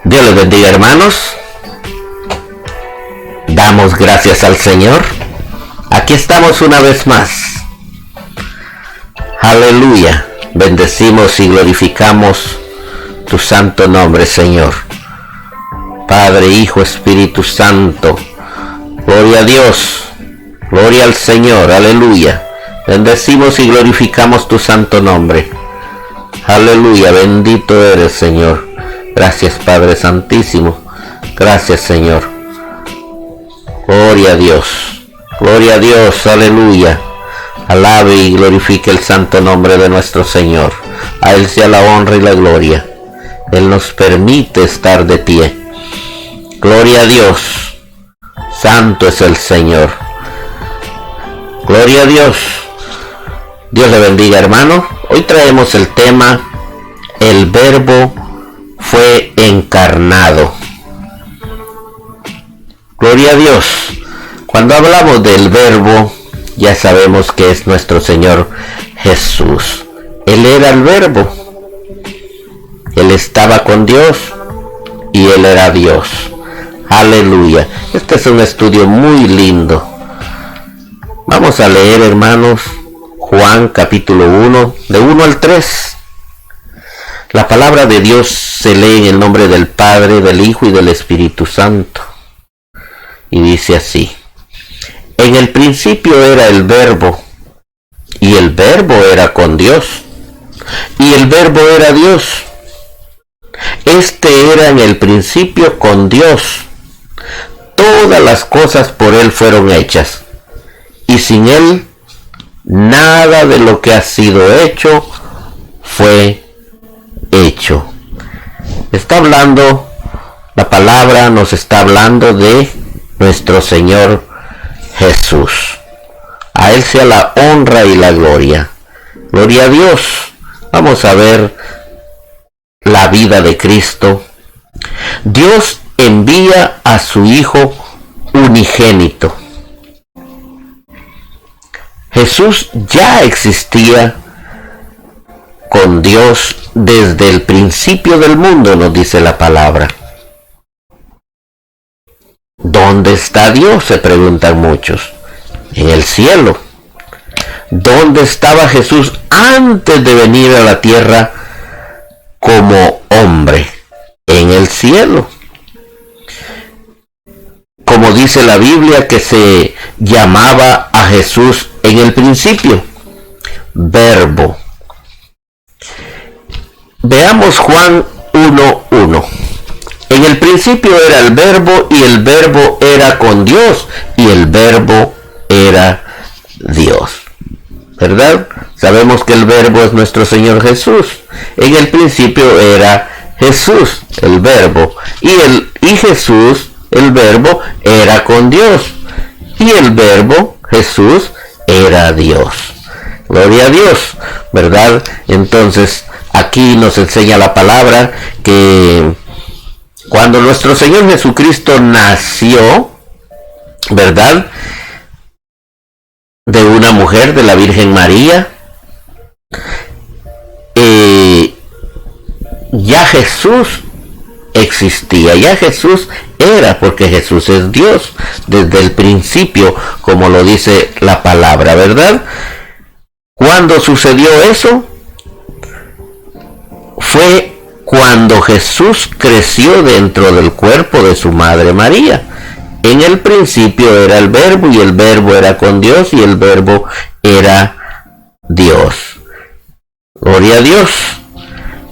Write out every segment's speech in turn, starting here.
Dios les bendiga, hermanos. Damos gracias al Señor. Aquí estamos una vez más. Aleluya. Bendecimos y glorificamos tu santo nombre, Señor. Padre, Hijo, Espíritu Santo. Gloria a Dios. Gloria al Señor. Aleluya. Bendecimos y glorificamos tu santo nombre. Aleluya. Bendito eres, Señor. Gracias, Padre Santísimo. Gracias, Señor. Gloria a Dios. Gloria a Dios. Aleluya. Alabe y glorifique el santo nombre de nuestro Señor. A Él sea la honra y la gloria. Él nos permite estar de pie. Gloria a Dios. Santo es el Señor. Gloria a Dios. Dios le bendiga, hermano. Hoy traemos el tema: el Verbo fue encarnado. Gloria a Dios. Cuando hablamos del Verbo, ya sabemos que es nuestro Señor Jesús. Él era el Verbo. Él estaba con Dios y Él era Dios. Aleluya. Este es un estudio muy lindo. Vamos a leer, hermanos, Juan capítulo 1, de 1 al 3. La palabra de Dios se lee en el nombre del Padre, del Hijo y del Espíritu Santo. Y dice así: en el principio era el Verbo, y el Verbo era con Dios, y el Verbo era Dios. Este era en el principio con Dios. Todas las cosas por Él fueron hechas, y sin Él nada de lo que ha sido hecho fue hecho. Está hablando, la palabra nos está hablando de nuestro Señor Jesús. A Él sea la honra y la gloria. Gloria a Dios. Vamos a ver la vida de Cristo. Dios envía a su Hijo unigénito. Jesús ya existía con Dios desde el principio del mundo, nos dice la palabra. ¿Dónde está Dios?, se preguntan muchos. En el cielo. ¿Dónde estaba Jesús antes de venir a la tierra como hombre? En el cielo. Como dice la Biblia, que se llamaba a Jesús en el principio Verbo. Veamos Juan 1:1. En el principio era el Verbo, y el Verbo era con Dios, y el Verbo era Dios. ¿Verdad? Sabemos que el Verbo es nuestro Señor Jesús. En el principio era Jesús, el Verbo, y Jesús, el Verbo, era con Dios, y el Verbo, Jesús, era Dios. Gloria a Dios, ¿verdad? Entonces, aquí nos enseña la palabra que cuando nuestro Señor Jesucristo nació, ¿verdad?, de una mujer, de la Virgen María, ya Jesús existía, ya Jesús era, porque Jesús es Dios desde el principio, como lo dice la palabra, ¿verdad? ¿Cuándo sucedió eso? Fue cuando Jesús creció dentro del cuerpo de su madre María. En el principio era el Verbo, y el Verbo era con Dios, y el Verbo era Dios. Gloria a Dios.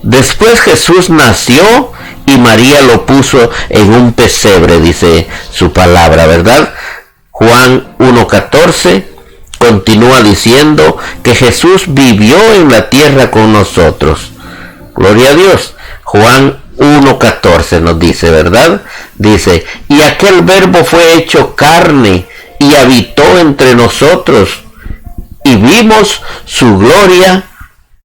Después Jesús nació y María lo puso en un pesebre, dice su palabra, ¿verdad? Juan 1:14 continúa diciendo que Jesús vivió en la tierra con nosotros. Gloria a Dios. Juan 1:14 nos dice, ¿verdad? Dice: y aquel Verbo fue hecho carne y habitó entre nosotros, y vimos su gloria,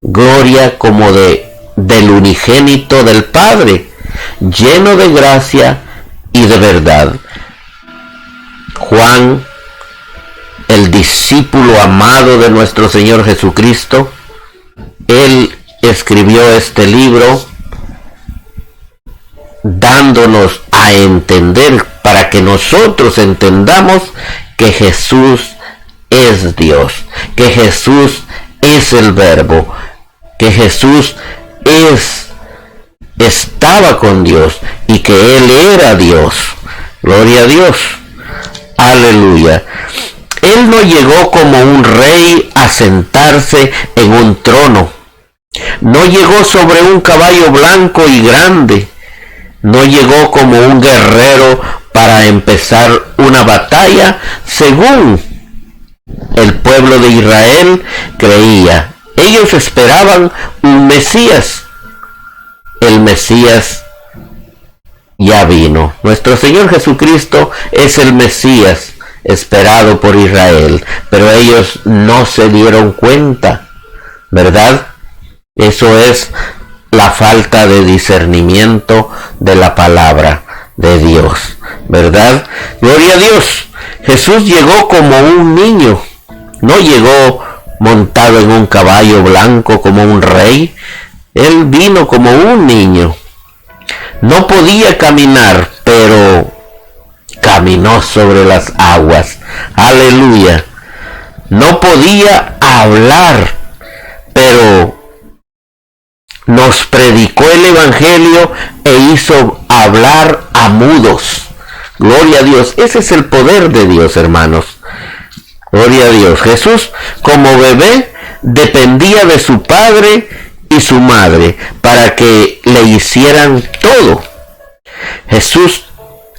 gloria como del unigénito del Padre, lleno de gracia y de verdad. Juan, el discípulo amado de nuestro Señor Jesucristo, él escribió este libro dándonos a entender, para que nosotros entendamos que Jesús es Dios, que Jesús es el Verbo, que Jesús estaba con Dios y que Él era Dios. Gloria a Dios. Aleluya. Él no llegó como un rey a sentarse en un trono. No llegó sobre un caballo blanco y grande. No llegó como un guerrero para empezar una batalla según el pueblo de Israel creía. Ellos esperaban un Mesías. El Mesías ya vino. Nuestro Señor Jesucristo es el Mesías esperado por Israel, pero ellos no se dieron cuenta, ¿verdad? Eso es la falta de discernimiento de la palabra de Dios, ¿verdad? Gloria a Dios. Jesús llegó como un niño, no llegó montado en un caballo blanco como un rey. Él vino como un niño. No podía caminar, pero caminó sobre las aguas. Aleluya. No podía hablar, pero nos predicó el Evangelio e hizo hablar a mudos. Gloria a Dios. Ese es el poder de Dios, hermanos. Gloria a Dios. Jesús, como bebé, dependía de su padre y su madre para que le hicieran todo. Jesús,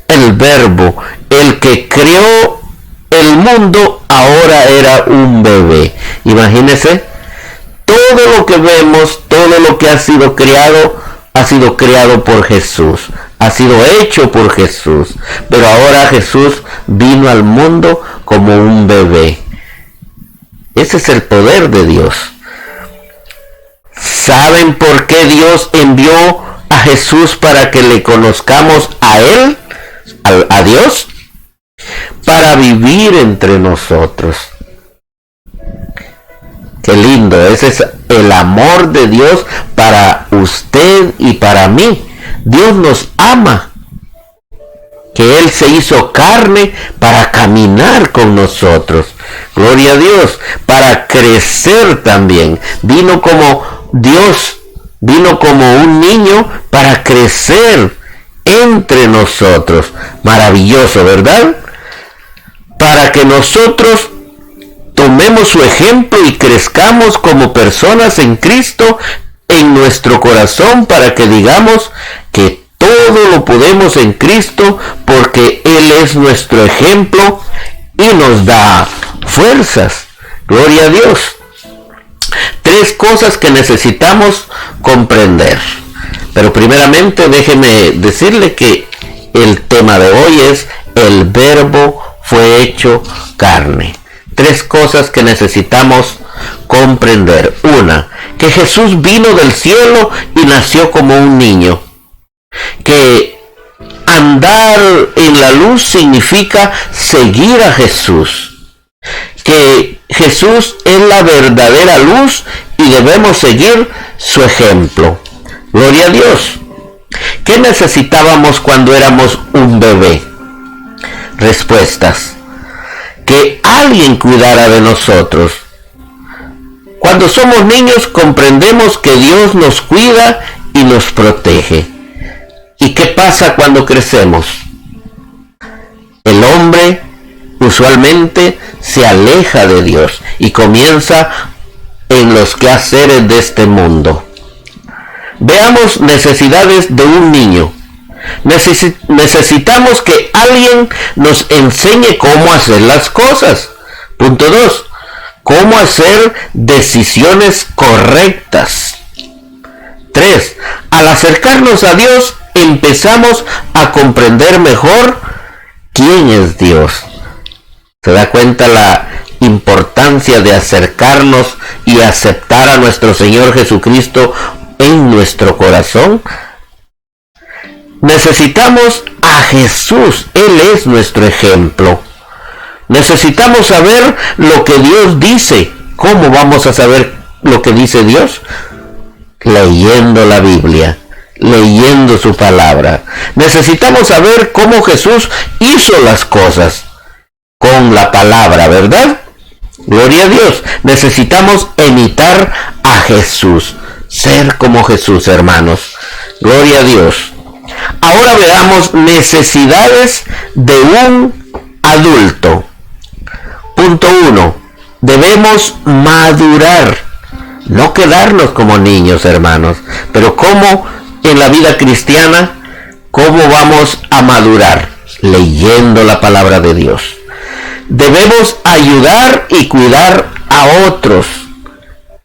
el Verbo, el que creó el mundo, ahora era un bebé. Imagínense, todo lo que vemos, todo lo que ha sido creado por Jesús, ha sido hecho por Jesús, pero ahora Jesús vino al mundo como un bebé. Ese es el poder de Dios. ¿Saben por qué Dios envió a Jesús para que le conozcamos a Él, a Dios? Para vivir entre nosotros. Qué lindo, ese es el amor de Dios para usted y para mí. Dios nos ama, que Él se hizo carne para caminar con nosotros. Gloria a Dios, para crecer también. Vino como Dios, vino como un niño para crecer entre nosotros. Maravilloso, ¿verdad? Para que nosotros tomemos su ejemplo y crezcamos como personas en Cristo en nuestro corazón, para que digamos que todo lo podemos en Cristo, porque Él es nuestro ejemplo y nos da fuerzas. Gloria a Dios. 3 cosas que necesitamos comprender. Pero primeramente déjeme decirle que el tema de hoy es: el Verbo fue hecho carne. 3 cosas que necesitamos comprender. 1, que Jesús vino del cielo y nació como un niño. Que andar en la luz significa seguir a Jesús. Que Jesús es la verdadera luz y debemos seguir su ejemplo. Gloria a Dios. ¿Qué necesitábamos cuando éramos un bebé? Respuestas: que alguien cuidara de nosotros. Cuando somos niños comprendemos que Dios nos cuida y nos protege. ¿Y qué pasa cuando crecemos? El hombre usualmente se aleja de Dios y comienza en los quehaceres de este mundo. Veamos necesidades de un niño. Necesitamos que alguien nos enseñe cómo hacer las cosas. Punto 2. Cómo hacer decisiones correctas. 3. Al acercarnos a Dios, empezamos a comprender mejor quién es Dios. ¿Se da cuenta la importancia de acercarnos y aceptar a nuestro Señor Jesucristo en nuestro corazón? Necesitamos a Jesús. Él es nuestro ejemplo. Necesitamos saber lo que Dios dice. ¿Cómo vamos a saber lo que dice Dios? Leyendo la Biblia. leyendo su palabra. Necesitamos saber cómo Jesús hizo las cosas con la palabra, ¿verdad? Gloria a Dios. Necesitamos imitar a Jesús, ser como Jesús, hermanos. Gloria a Dios. Ahora veamos necesidades de un adulto. Punto 1. Debemos madurar, no quedarnos como niños, hermanos. Pero ¿cómo en la vida cristiana? ¿Cómo vamos a madurar? Leyendo la palabra de Dios. Debemos ayudar y cuidar a otros.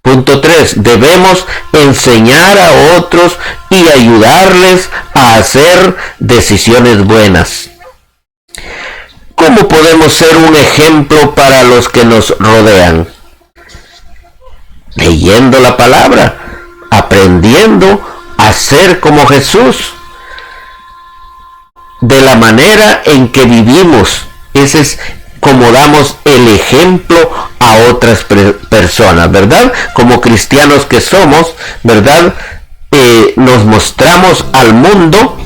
Punto 3. Debemos enseñar a otros y ayudarles a hacer decisiones buenas. ¿Cómo podemos ser un ejemplo para los que nos rodean? Leyendo la palabra, aprendiendo a ser como Jesús, de la manera en que vivimos. Ese es como damos el ejemplo a otras personas, ¿verdad? Como cristianos que somos, ¿verdad? Nos mostramos al mundo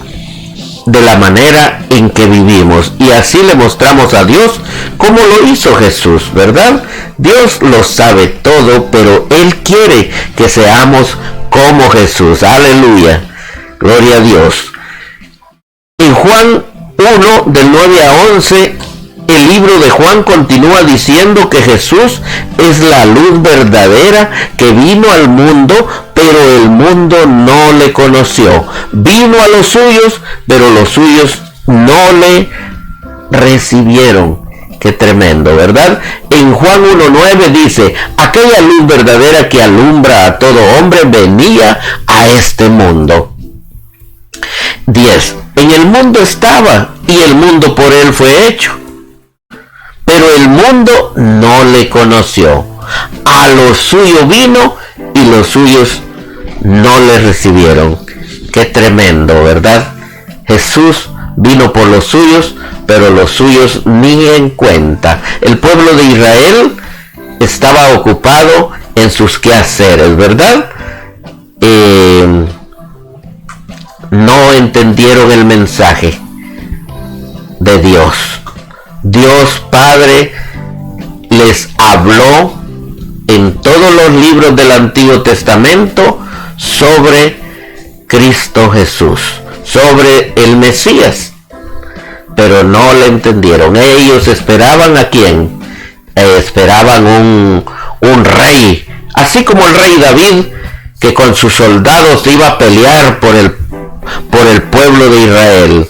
de la manera en que vivimos, y así le mostramos a Dios como lo hizo Jesús, ¿verdad? Dios lo sabe todo, pero Él quiere que seamos como Jesús. Aleluya, gloria a Dios. En Juan 1, del 9 a 11, el libro de Juan continúa diciendo que Jesús es la luz verdadera que vino al mundo, pero el mundo no le conoció. Vino a los suyos, pero los suyos no le recibieron. Qué tremendo, ¿verdad? En Juan 1:9 dice: aquella luz verdadera que alumbra a todo hombre venía a este mundo. 10. En el mundo estaba, y el mundo por él fue hecho, pero el mundo no le conoció. A los suyos vino, y los suyos no le recibieron. Qué tremendo, ¿verdad? Jesús vino por los suyos, pero los suyos ni en cuenta. El pueblo de Israel estaba ocupado en sus quehaceres, ¿verdad? No entendieron el mensaje de Dios. Dios Padre les habló en todos los libros del Antiguo Testamento sobre Cristo Jesús, sobre el Mesías, pero no le entendieron. Ellos esperaban ¿a quién? Esperaban un rey, así como el rey David, que con sus soldados iba a pelear por el pueblo de Israel.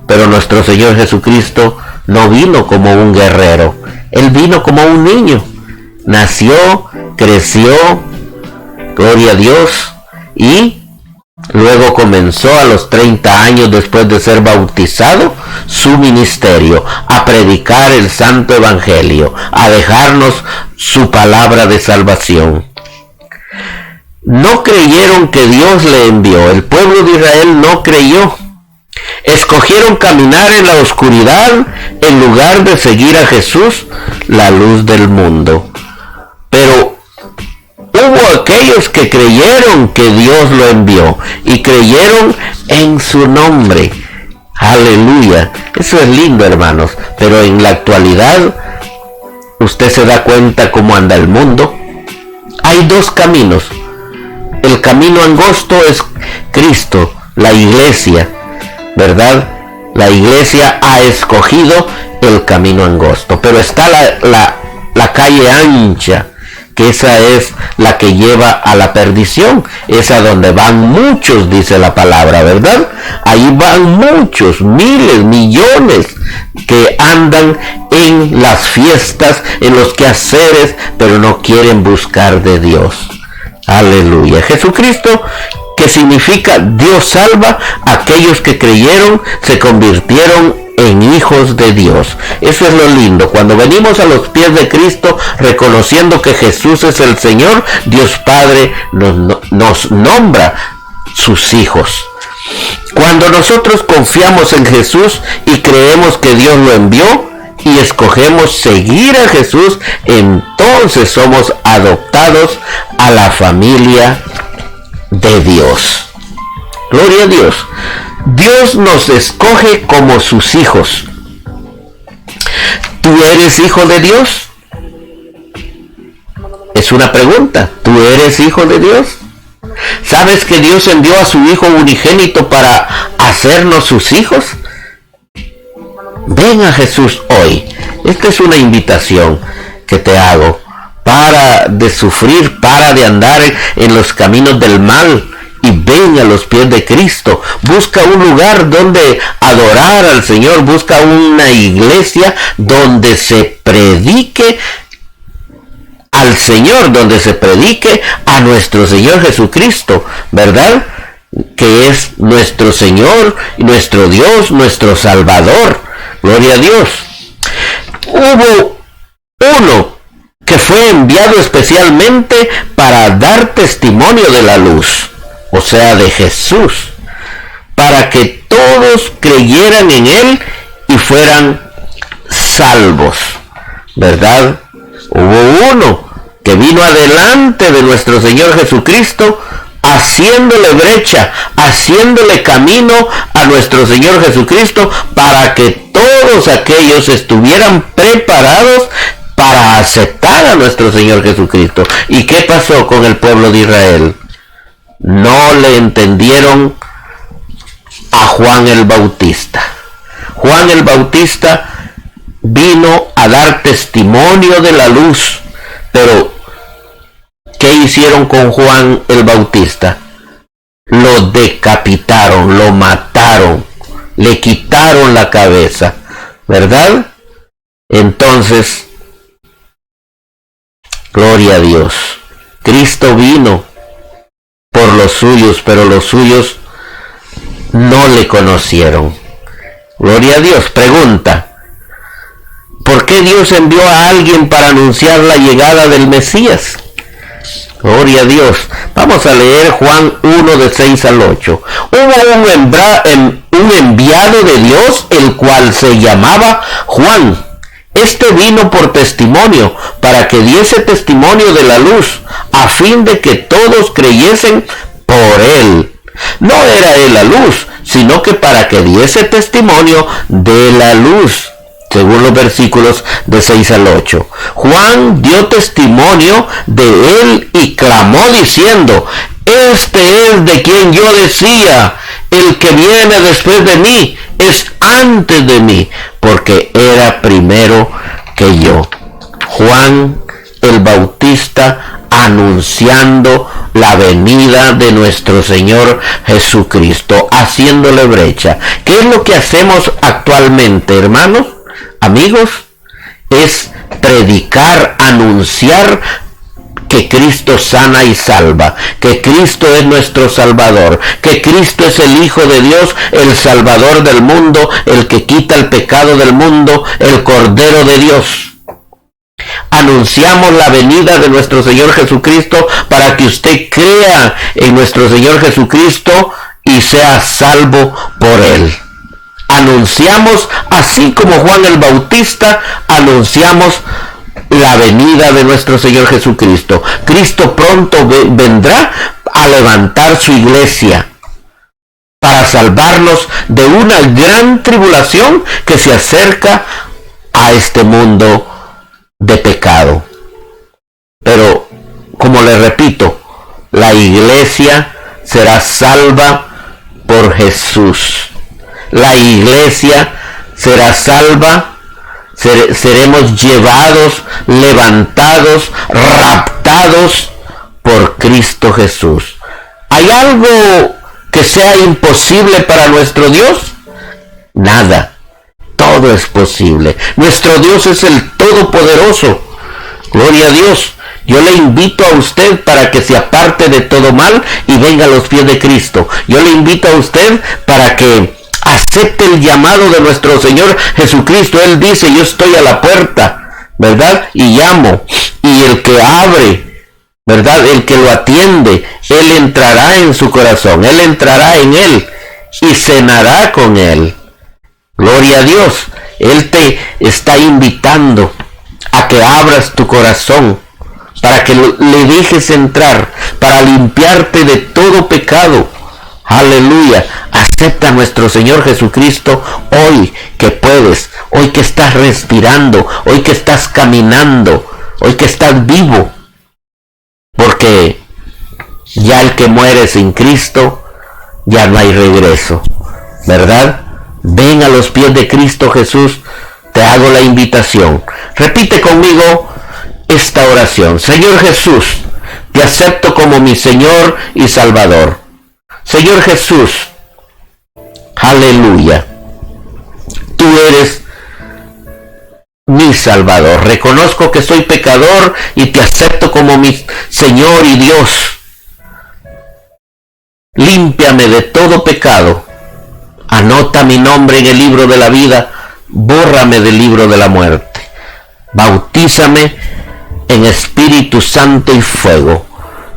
Pero nuestro Señor Jesucristo no vino como un guerrero. Él vino como un niño. Nació, creció, gloria a Dios, y luego comenzó a los 30 años después de ser bautizado su ministerio, a predicar el santo evangelio, a dejarnos su palabra de salvación. No creyeron que Dios le envió. El pueblo de Israel no creyó. Escogieron caminar en la oscuridad en lugar de seguir a Jesús, la luz del mundo. Pero hubo aquellos que creyeron que Dios lo envió y creyeron en su nombre. Aleluya. Eso es lindo, hermanos. Pero en la actualidad, usted se da cuenta cómo anda el mundo. Hay dos caminos. El camino angosto es Cristo, la iglesia, ¿verdad? La iglesia ha escogido el camino angosto, pero está la calle ancha, que esa es la que lleva a la perdición, esa donde van muchos, dice la palabra, ¿verdad? Ahí van muchos, miles, millones, que andan en las fiestas, en los quehaceres, pero no quieren buscar de Dios. Aleluya. Jesucristo, que significa Dios salva, aquellos que creyeron se convirtieron en hijos de Dios. Eso es lo lindo. Cuando venimos a los pies de Cristo, reconociendo que Jesús es el Señor, Dios Padre nos nombra sus hijos. Cuando nosotros confiamos en Jesús y creemos que Dios lo envió, y escogemos seguir a Jesús, entonces somos adoptados a la familia de Dios. Gloria a Dios. Dios nos escoge como sus hijos. ¿Tú eres hijo de Dios? Es una pregunta. ¿Tú eres hijo de Dios? ¿Sabes que Dios envió a su Hijo unigénito para hacernos sus hijos? Ven a Jesús hoy. Esta es una invitación que te hago. Para de sufrir, para de andar en los caminos del mal y ven a los pies de Cristo. Busca un lugar donde adorar al Señor. Busca una iglesia donde se predique al Señor, donde se predique a nuestro Señor Jesucristo, ¿verdad? Que es nuestro Señor, nuestro Dios, nuestro Salvador. Gloria a Dios. Hubo uno que fue enviado especialmente para dar testimonio de la luz, o sea, de Jesús, para que todos creyeran en Él y fueran salvos, ¿verdad? Hubo uno que vino adelante de nuestro Señor Jesucristo, haciéndole brecha, haciéndole camino a nuestro Señor Jesucristo, para que todos aquellos estuvieran preparados para aceptar a nuestro Señor Jesucristo. ¿Y qué pasó con el pueblo de Israel? No le entendieron a Juan el Bautista. Juan el Bautista vino a dar testimonio de la luz, pero ¿qué hicieron con Juan el Bautista? Lo decapitaron, lo mataron, le quitaron la cabeza, ¿verdad? Entonces, gloria a Dios. Cristo vino por los suyos, pero los suyos no le conocieron. Gloria a Dios. Pregunta: ¿por qué Dios envió a alguien para anunciar la llegada del Mesías? Gloria a Dios. Vamos a leer Juan 1 de 6 al 8. Hubo un enviado de Dios, el cual se llamaba Juan. Este vino por testimonio, para que diese testimonio de la luz, a fin de que todos creyesen por él. No era él la luz, sino que para que diese testimonio de la luz, según los versículos de 6 al 8. Juan dio testimonio de él y clamó diciendo: este es de quien yo decía, el que viene después de mí es antes de mí, porque era primero que yo. Juan el Bautista anunciando la venida de nuestro Señor Jesucristo, haciéndole brecha. ¿Qué es lo que hacemos actualmente, hermanos? Amigos, es predicar, anunciar que Cristo sana y salva, que Cristo es nuestro Salvador, que Cristo es el Hijo de Dios, el Salvador del mundo, el que quita el pecado del mundo, el Cordero de Dios. Anunciamos la venida de nuestro Señor Jesucristo para que usted crea en nuestro Señor Jesucristo y sea salvo por Él. Anunciamos, así como Juan el Bautista, anunciamos la venida de nuestro Señor Jesucristo. Cristo pronto vendrá a levantar su iglesia para salvarnos de una gran tribulación que se acerca a este mundo de pecado. Pero, como le repito, la iglesia será salva por Jesús. La iglesia será salva, seremos llevados, levantados, raptados por Cristo Jesús. ¿Hay algo que sea imposible para nuestro Dios? Nada. Todo es posible. Nuestro Dios es el Todopoderoso. Gloria a Dios. Yo le invito a usted para que se aparte de todo mal y venga a los pies de Cristo. Yo le invito a usted para que acepte el llamado de nuestro Señor Jesucristo. Él dice: yo estoy a la puerta, ¿verdad? Y llamo. Y el que abre, ¿verdad? El que lo atiende, Él entrará en su corazón. Él entrará en él y cenará con él. Gloria a Dios. Él te está invitando a que abras tu corazón, para que le dejes entrar, para limpiarte de todo pecado, Aleluya. Acepta a nuestro Señor Jesucristo hoy que puedes, hoy que estás respirando, hoy que estás caminando, hoy que estás vivo. Porque ya el que muere sin Cristo, ya no hay regreso, ¿verdad? Ven a los pies de Cristo Jesús. Te hago la invitación. Repite conmigo esta oración. Señor Jesús, te acepto como mi Señor y Salvador. Señor Jesús, aleluya. Tú eres mi Salvador. Reconozco que soy pecador y te acepto como mi Señor y Dios. Límpiame de todo pecado. Anota mi nombre en el libro de la vida. Bórrame del libro de la muerte. Bautízame en Espíritu Santo y fuego.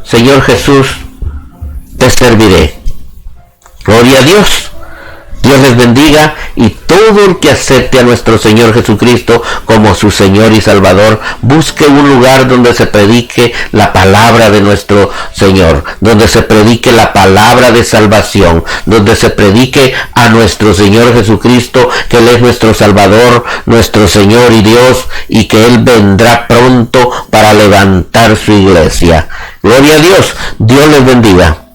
Señor Jesús, te serviré. Gloria a Dios. Dios les bendiga, y todo el que acepte a nuestro Señor Jesucristo como su Señor y Salvador, busque un lugar donde se predique la palabra de nuestro Señor, donde se predique la palabra de salvación, donde se predique a nuestro Señor Jesucristo, que Él es nuestro Salvador, nuestro Señor y Dios, y que Él vendrá pronto para levantar su iglesia. Gloria a Dios. Dios les bendiga.